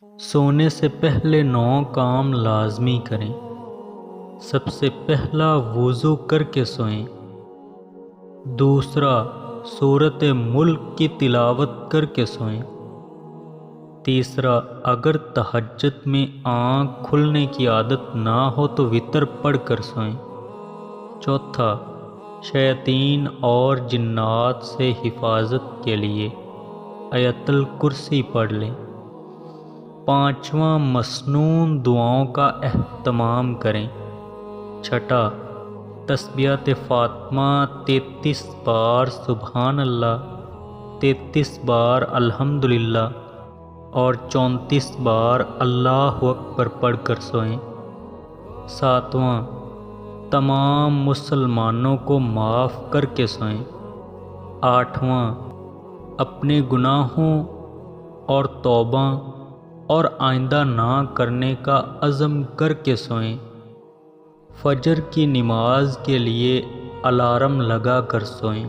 سونے سے پہلے 9 کام لازمی کریں۔ سب سے پہلا وضو کر کے سوئیں۔ دوسرا سورۃ ملک کی تلاوت کر کے سوئیں۔ تیسرا اگر تہجد میں آنکھ کھلنے کی عادت نہ ہو تو وتر پڑھ کر سوئیں۔ چوتھا شیاطین اور جنات سے حفاظت کے لیے آیت الکرسی پڑھ لیں۔ پانچواں مسنون دعاؤں کا اہتمام کریں۔ چھٹا تسبیحات فاطمہ 33 بار سبحان اللہ، 33 بار الحمدللہ اور 34 بار اللہ اکبر پڑھ کر سوئیں۔ ساتواں تمام مسلمانوں کو معاف کر کے سوئیں۔ آٹھواں اپنے گناہوں اور توبہ اور آئندہ نہ کرنے کا عزم کر کے سوئیں۔ فجر کی نماز کے لیے الارم لگا کر سوئیں۔